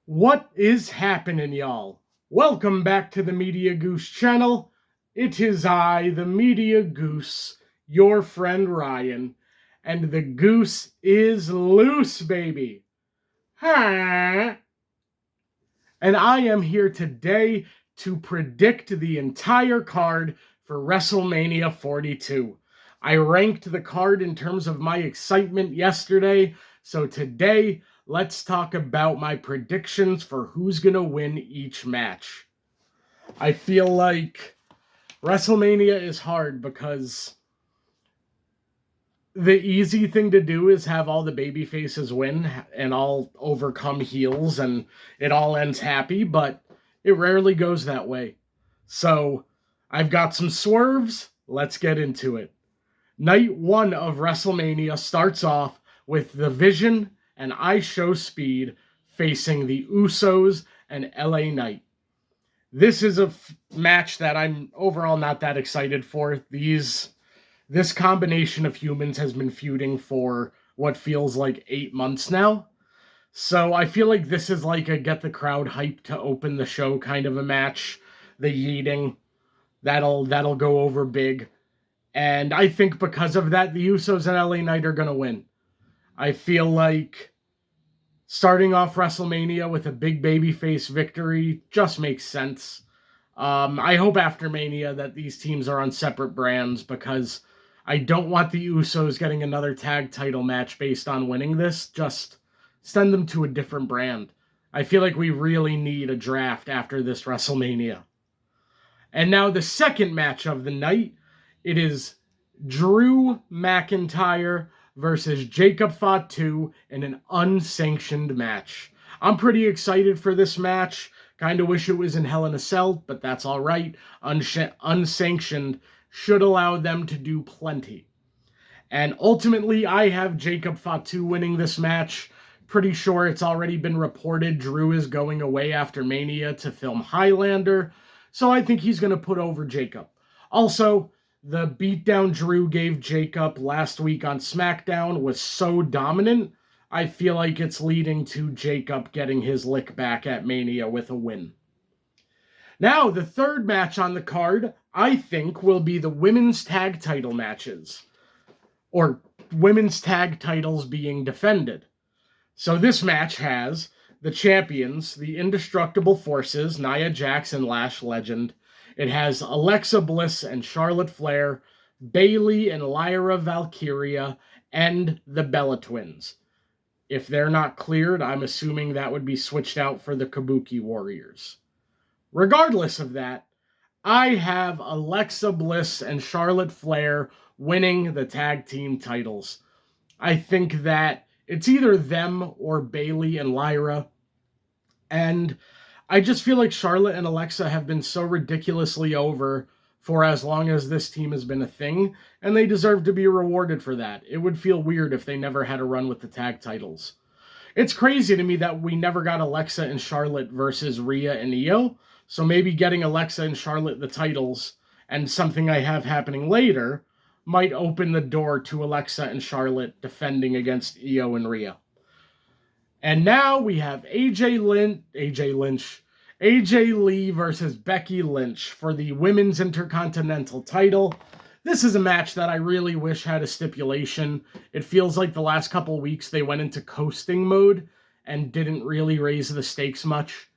What is happening, y'all? Welcome back to the Media Goose channel. It is I, the Media Goose, your friend Ryan, and the goose is loose, baby. Huh? And I am here today to predict the entire card for WrestleMania 42. I ranked the card in terms of my excitement yesterday, so today let's talk about my predictions for who's going to win each match. I feel like WrestleMania is hard because the easy thing to do is have all the baby faces win and all overcome heels and it all ends happy, but it rarely goes that way. So I've got some swerves. Let's get into it. Night one of WrestleMania starts off with The Vision and I Show Speed facing the Usos and LA Knight. This is a match that I'm overall not that excited for. This combination of humans has been feuding for what feels like 8 months now. So I feel like this is like a get the crowd hyped to open the show kind of a match. The yeeting, that'll go over big. And I think because of that, the Usos and LA Knight are going to win. I feel like starting off WrestleMania with a big babyface victory just makes sense. I hope after Mania that these teams are on separate brands because I don't want the Usos getting another tag title match based on winning this. Just send them to a different brand. I feel like we really need a draft after this WrestleMania. And now the second match of the night, it is Drew McIntyre versus Jacob Fatu in an unsanctioned match. I'm pretty excited for this match. Kind of wish it was in Hell in a Cell, but that's all right. Unsanctioned should allow them to do plenty. And ultimately, I have Jacob Fatu winning this match. Pretty sure it's already been reported Drew is going away after Mania to film Highlander, so I think he's going to put over Jacob. Also, the beatdown Drew gave Jacob last week on SmackDown was so dominant, I feel like it's leading to Jacob getting his lick back at Mania with a win. Now, the third match on the card, I think, will be the women's tag title matches. Or women's tag titles being defended. So this match has the champions, the Indestructible Forces, Nia Jax and Lash Legend. It has Alexa Bliss and Charlotte Flair, Bayley and Lyra Valkyria, and the Bella Twins. If they're not cleared, I'm assuming that would be switched out for the Kabuki Warriors. Regardless of that, I have Alexa Bliss and Charlotte Flair winning the tag team titles. I think that it's either them or Bayley and Lyra. And I just feel like Charlotte and Alexa have been so ridiculously over for as long as this team has been a thing, and they deserve to be rewarded for that. It would feel weird if they never had a run with the tag titles. It's crazy to me that we never got Alexa and Charlotte versus Rhea and Io, so maybe getting Alexa and Charlotte the titles and something I have happening later might open the door to Alexa and Charlotte defending against Io and Rhea. And now we have AJ Lee versus Becky Lynch for the Women's Intercontinental title. This is a match that I really wish had a stipulation. It feels like the last couple weeks they went into coasting mode and didn't really raise the stakes much.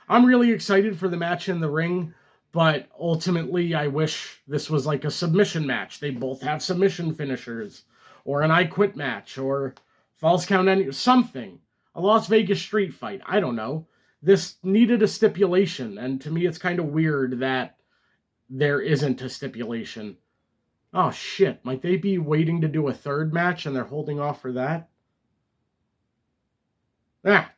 I'm really excited for the match in the ring, but ultimately I wish this was like a submission match. They both have submission finishers, or an I Quit match, or false count, something. A Las Vegas street fight. I don't know. This needed a stipulation, and to me it's kind of weird that there isn't a stipulation. Oh shit, might they be waiting to do a third match and they're holding off for that?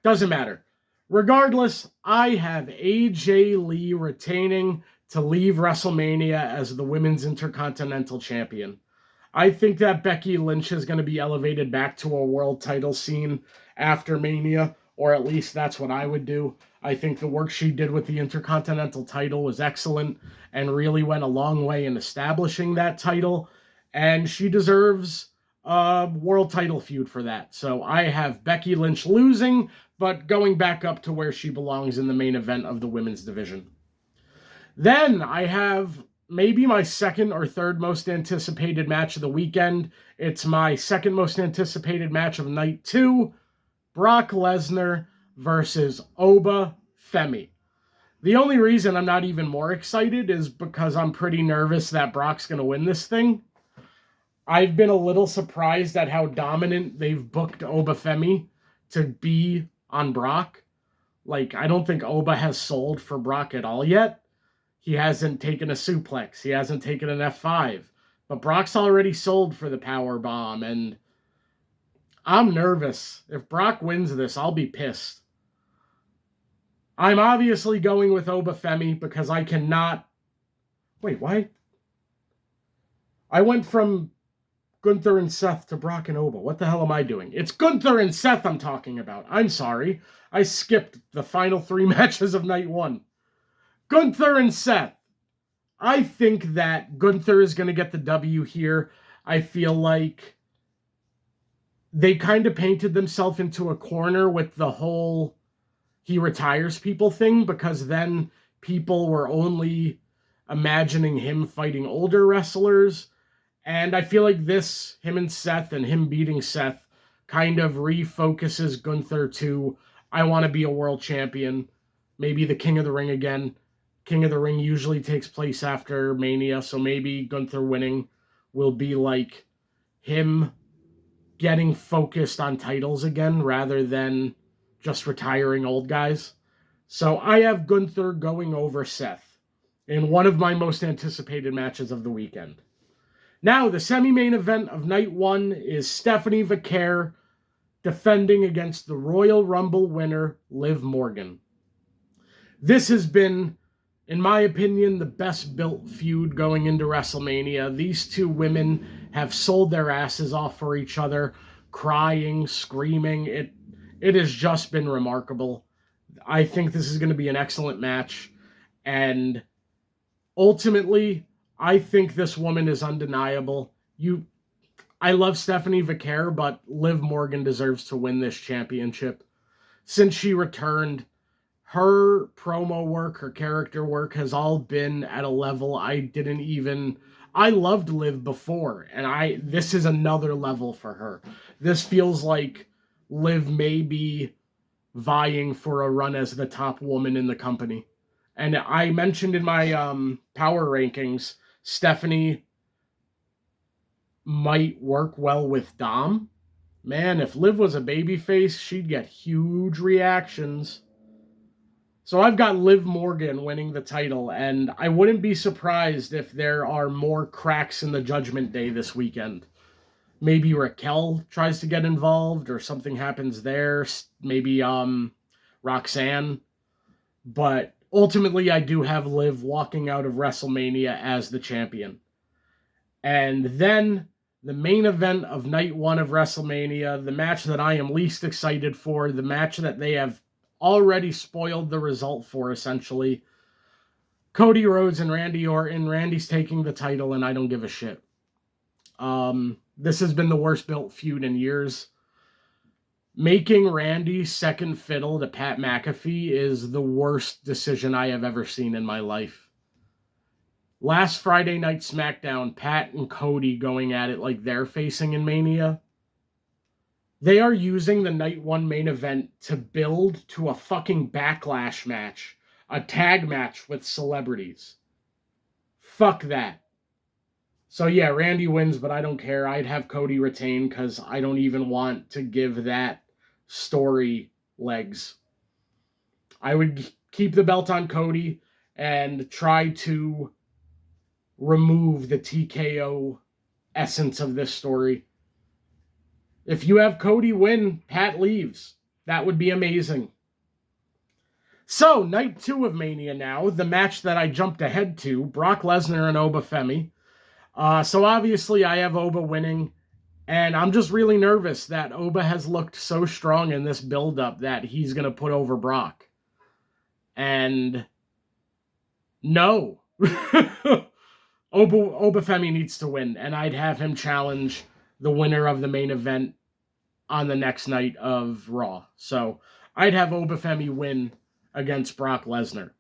Doesn't matter. Regardless, I have AJ Lee retaining to leave WrestleMania as the Women's Intercontinental Champion. I think that Becky Lynch is going to be elevated back to a world title scene after Mania, or at least that's what I would do. I think the work she did with the Intercontinental title was excellent and really went a long way in establishing that title, and she deserves world title feud for that. So I have Becky Lynch losing, but going back up to where she belongs in the main event of the women's division. Then I have maybe my second or third most anticipated match of the weekend. It's my second most anticipated match of night 2, Brock Lesnar versus Oba Femi. The only reason I'm not even more excited is because I'm pretty nervous that Brock's going to win this thing. I've been a little surprised at how dominant they've booked Oba Femi to be on Brock. Like, I don't think Oba has sold for Brock at all yet. He hasn't taken a suplex. He hasn't taken an F5. But Brock's already sold for the power bomb, and I'm nervous. If Brock wins this, I'll be pissed. I'm obviously going with Oba Femi because I cannot... Wait, why? I went from Gunther and Seth to Brock and Oba. What the hell am I doing? It's Gunther and Seth I'm talking about. I'm sorry. I skipped the final 3 matches of night 1. Gunther and Seth. I think that Gunther is going to get the W here. I feel like they kind of painted themselves into a corner with the whole he retires people thing, because then people were only imagining him fighting older wrestlers. And I feel like this, him and Seth and him beating Seth, kind of refocuses Gunther to, I want to be a world champion, maybe the King of the Ring again. King of the Ring usually takes place after Mania, so maybe Gunther winning will be like him getting focused on titles again rather than just retiring old guys. So I have Gunther going over Seth in one of my most anticipated matches of the weekend. Now, the semi-main event of night 1 is Stephanie Vaquer defending against the Royal Rumble winner, Liv Morgan. This has been, in my opinion, the best built feud going into WrestleMania. These two women have sold their asses off for each other, crying, screaming. It has just been remarkable. I think this is going to be an excellent match. And ultimately, I think this woman is undeniable. I love Stephanie Vaquer, but Liv Morgan deserves to win this championship. Since she returned, her promo work, her character work has all been at a level I loved Liv before, and this is another level for her. This feels like Liv may be vying for a run as the top woman in the company. And I mentioned in my power rankings, Stephanie might work well with Dom. Man, if Liv was a babyface, she'd get huge reactions. So I've got Liv Morgan winning the title, and I wouldn't be surprised if there are more cracks in the Judgment Day this weekend. Maybe Raquel tries to get involved, or something happens there. Maybe Roxanne. But ultimately, I do have Liv walking out of WrestleMania as the champion. And then the main event of night 1 of WrestleMania, the match that I am least excited for, the match that they have already spoiled the result for, essentially. Cody Rhodes and Randy Orton. Randy's taking the title, and I don't give a shit. This has been the worst built feud in years. Making Randy second fiddle to Pat McAfee is the worst decision I have ever seen in my life. Last Friday night SmackDown, Pat and Cody going at it like they're facing in Mania. They are using the night 1 main event to build to a fucking backlash match. A tag match with celebrities. Fuck that. So yeah, Randy wins, but I don't care. I'd have Cody retain because I don't even want to give that story legs. I would keep the belt on Cody and try to remove the TKO essence of this story. If you have Cody win, Pat leaves. That would be amazing. So, night 2 of Mania now, the match that I jumped ahead to, Brock Lesnar and Oba Femi. So obviously I have Oba winning, and I'm just really nervous that Oba has looked so strong in this build-up that he's going to put over Brock. And no. Oba Femi needs to win, and I'd have him challenge the winner of the main event on the next night of Raw. So I'd have Obafemi win against Brock Lesnar.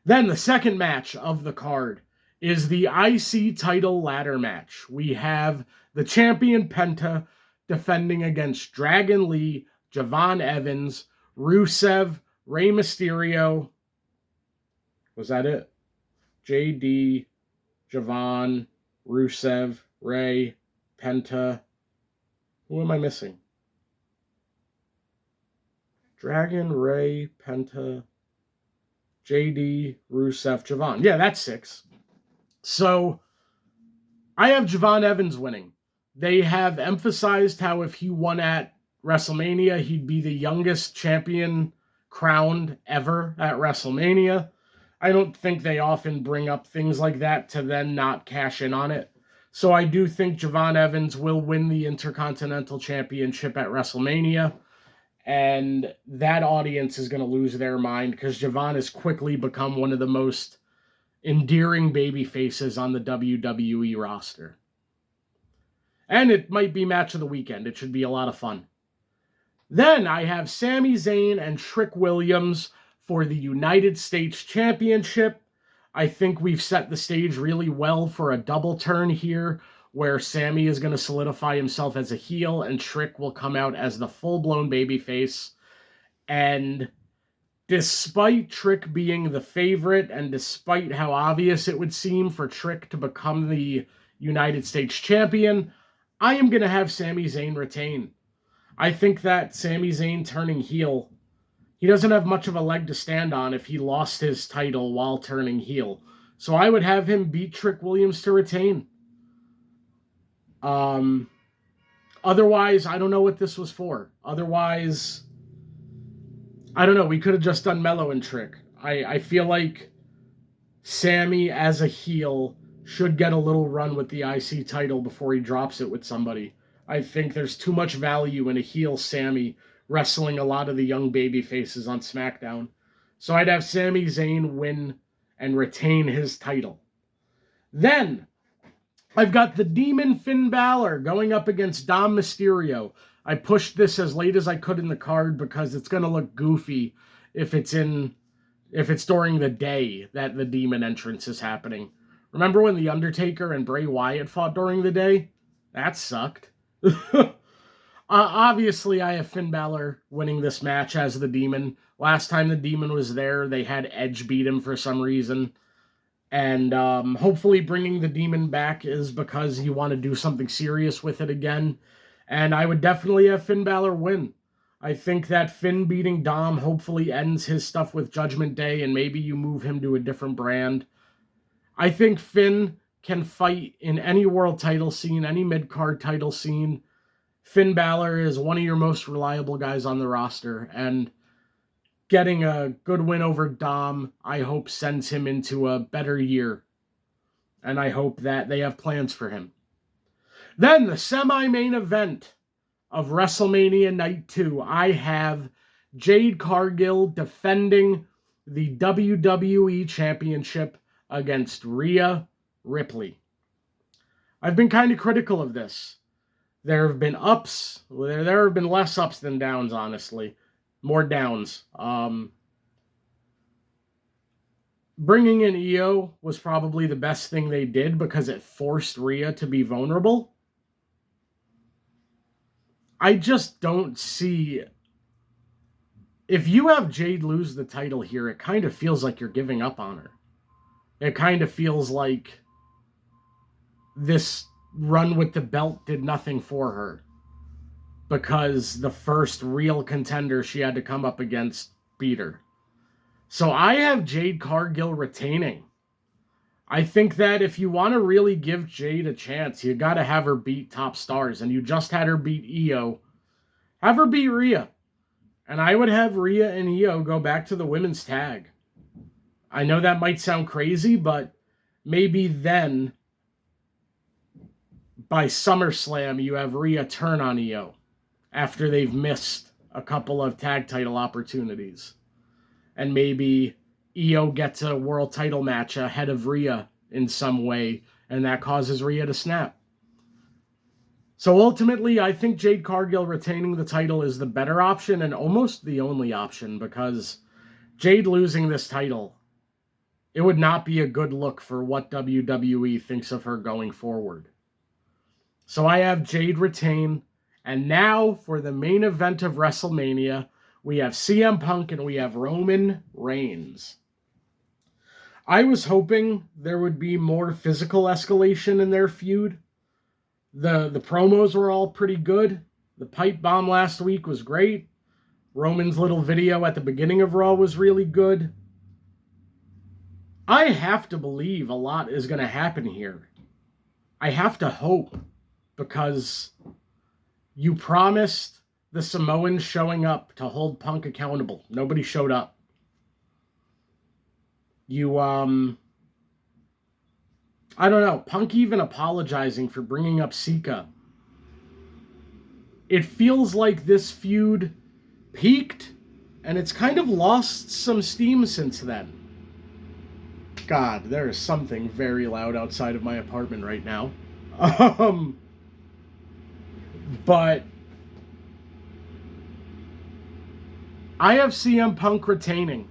Then the second match of the card is the IC title ladder match. We have the champion Penta defending against Dragon Lee, Javon Evans, Rusev, Rey Mysterio. Was that it? JD, Javon, Rusev, Rey, Penta. Who am I missing? Dragon, Rey, Penta, JD, Rusev, Javon. Yeah, that's 6. So I have Javon Evans winning. They have emphasized how if he won at WrestleMania, he'd be the youngest champion crowned ever at WrestleMania. I don't think they often bring up things like that to then not cash in on it. So I do think Javon Evans will win the Intercontinental Championship at WrestleMania. And that audience is going to lose their mind because Javon has quickly become one of the most endearing baby faces on the WWE roster. And it might be match of the weekend. It should be a lot of fun. Then I have Sami Zayn and Trick Williams for the United States Championship. I think we've set the stage really well for a double turn here where Sami is going to solidify himself as a heel and Trick will come out as the full-blown babyface. And despite Trick being the favorite and despite how obvious it would seem for Trick to become the United States champion, I am going to have Sami Zayn retain. I think that Sami Zayn turning heel, he doesn't have much of a leg to stand on if he lost his title while turning heel. So I would have him beat Trick Williams to retain. Otherwise, I don't know what this was for. Otherwise, I don't know. We could have just done Mello and Trick. I feel like Sami as a heel should get a little run with the IC title before he drops it with somebody. I think there's too much value in a heel Sami wrestling a lot of the young baby faces on SmackDown. So I'd have Sami Zayn win and retain his title. Then I've got the Demon Finn Balor going up against Dom Mysterio. I pushed this as late as I could in the card because it's going to look goofy if it's during the day that the Demon entrance is happening. Remember when The Undertaker and Bray Wyatt fought during the day? That sucked. Obviously, I have Finn Balor winning this match as the Demon. Last time the Demon was there, they had Edge beat him for some reason. And hopefully bringing the Demon back is because you want to do something serious with it again. And I would definitely have Finn Balor win. I think that Finn beating Dom hopefully ends his stuff with Judgment Day and maybe you move him to a different brand. I think Finn can fight in any world title scene, any mid-card title scene. Finn Balor is one of your most reliable guys on the roster, and getting a good win over Dom, I hope, sends him into a better year. And I hope that they have plans for him. Then the semi-main event of WrestleMania Night 2, I have Jade Cargill defending the WWE Championship against Rhea Ripley. I've been kind of critical of this. There have been ups. There have been less ups than downs, honestly. More downs. Bringing in Io was probably the best thing they did because it forced Rhea to be vulnerable. I just don't see... If you have Jade lose the title here, it kind of feels like you're giving up on her. It kind of feels like this run with the belt did nothing for her because the first real contender she had to come up against beat her. So I have Jade Cargill retaining. I think that if you want to really give Jade a chance, you got to have her beat top stars, and you just had her beat Io. Have her beat Rhea. And I would have Rhea and Io go back to the women's tag. I know that might sound crazy, but maybe then, by SummerSlam, you have Rhea turn on Io after they've missed a couple of tag title opportunities. And maybe Io gets a world title match ahead of Rhea in some way, and that causes Rhea to snap. So ultimately, I think Jade Cargill retaining the title is the better option and almost the only option, because Jade losing this title, it would not be a good look for what WWE thinks of her going forward. So I have Jade retain. And now for the main event of WrestleMania, we have CM Punk and we have Roman Reigns. I was hoping there would be more physical escalation in their feud. The promos were all pretty good. The pipe bomb last week was great. Roman's little video at the beginning of Raw was really good. I have to believe a lot is going to happen here. I have to hope, because you promised the Samoans showing up to hold Punk accountable. Nobody showed up. I don't know, Punk even apologizing for bringing up Sika. It feels like this feud peaked, and it's kind of lost some steam since then. God, there is something very loud outside of my apartment right now. But I have CM Punk retaining.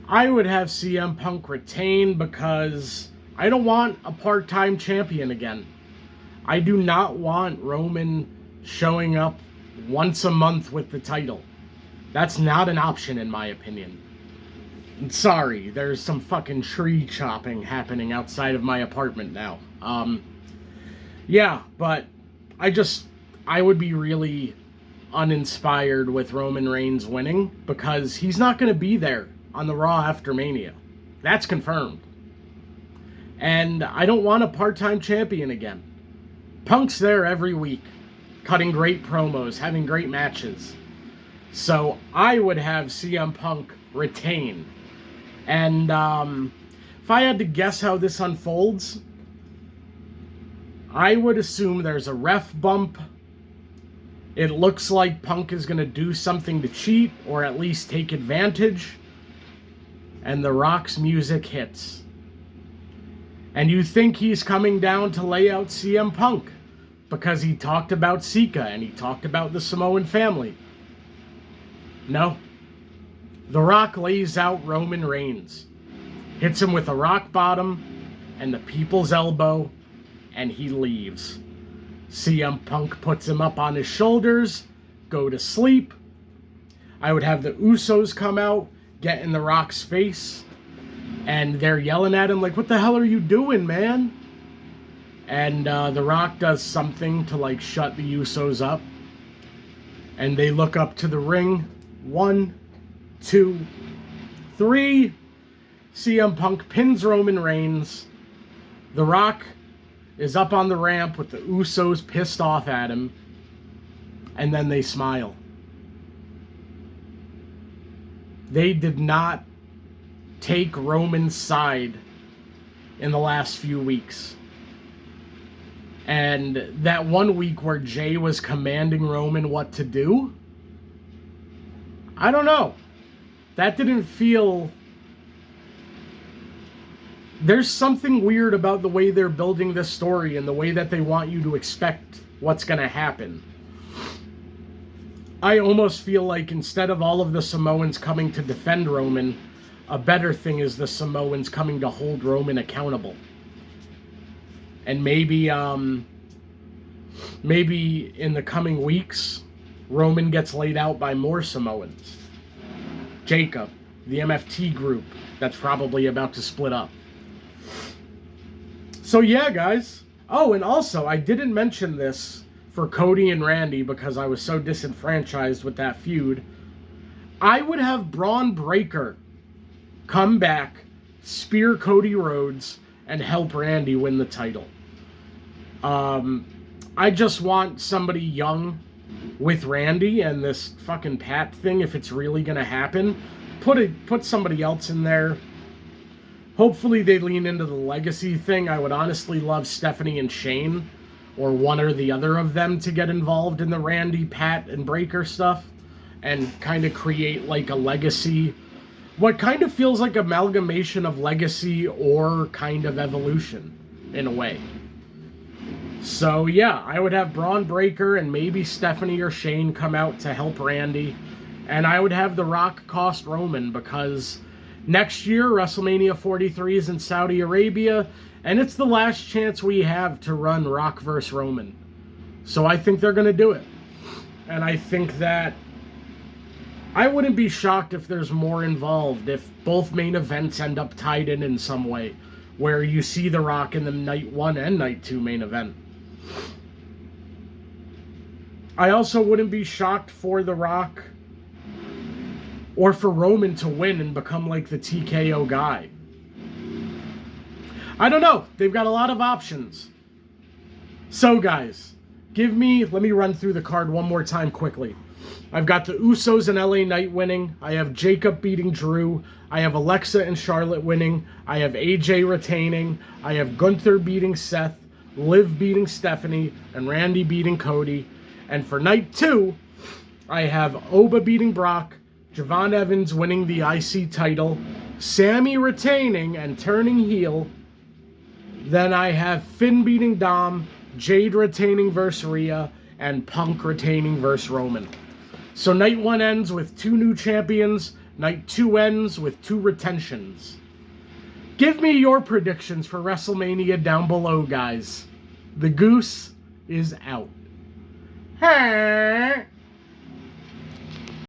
I would have CM Punk retain because I don't want a part-time champion again. I do not want Roman showing up once a month with the title. That's not an option in my opinion. Sorry, there's some fucking tree chopping happening outside of my apartment now. Yeah, but I would be really uninspired with Roman Reigns winning, because he's not going to be there on the Raw after Mania. That's confirmed. And I don't want a part-time champion again. Punk's there every week, cutting great promos, having great matches. So I would have CM Punk retain. And if I had to guess how this unfolds, I would assume there's a ref bump. It looks like Punk is going to do something to cheat, or at least take advantage. And The Rock's music hits. And you think he's coming down to lay out CM Punk, because he talked about Sika and he talked about the Samoan family. No. The Rock lays out Roman Reigns, hits him with a rock bottom and the people's elbow, and he leaves. CM Punk puts him up on his shoulders, go to sleep. I would have the Usos come out, get in The Rock's face, and they're yelling at him like, "What the hell are you doing, man?" And The Rock does something to like shut the Usos up, and they look up to the ring. 1, 2, 3. CM Punk pins Roman Reigns. The Rock is up on the ramp with the Usos pissed off at him, and then they smile. They did not take Roman's side in the last few weeks. And that one week where Jay was commanding Roman what to do, I don't know. That didn't feel... There's something weird about the way they're building this story and the way that they want you to expect what's going to happen. I almost feel like instead of all of the Samoans coming to defend Roman, a better thing is the Samoans coming to hold Roman accountable. And maybe in the coming weeks, Roman gets laid out by more Samoans. Jacob, the MFT group, that's probably about to split up. So yeah, guys. Oh, and also, I didn't mention this for Cody and Randy because I was so disenfranchised with that feud. I would have Braun Breaker come back, spear Cody Rhodes, and help Randy win the title. I just want somebody young with Randy, and this fucking Pat thing, if it's really gonna happen, put somebody else in there. Hopefully they lean into the legacy thing. I would honestly love Stephanie and Shane, or one or the other of them, to get involved in the Randy, Pat, and Breaker stuff, and kind of create like a legacy, what kind of feels like amalgamation of legacy or kind of evolution, in a way. So yeah, I would have Braun Breaker and maybe Stephanie or Shane come out to help Randy. And I would have The Rock cost Roman, because next year WrestleMania 43 is in Saudi Arabia, and it's the last chance we have to run Rock vs. Roman. So I think they're going to do it. And I think that I wouldn't be shocked if there's more involved, if both main events end up tied in some way, where you see The Rock in the Night 1 and Night 2 main event. I also wouldn't be shocked for The Rock or for Roman to win and become like the TKO guy. I don't know. They've got a lot of options. So guys, let me run through the card one more time quickly. I've got the Usos and LA Knight winning. I have Jacob beating Drew. I have Alexa and Charlotte winning. I have AJ retaining. I have Gunther beating Seth, Liv beating Stephanie, and Randy beating Cody. And for Night 2, I have Oba beating Brock, Javon Evans winning the IC title, Sammy retaining and turning heel. Then I have Finn beating Dom, Jade retaining versus Rhea, and Punk retaining versus Roman. So Night 1 ends with 2 new champions. Night 2 ends with 2 retentions. Give me your predictions for WrestleMania down below, guys. The Goose is out. Hey!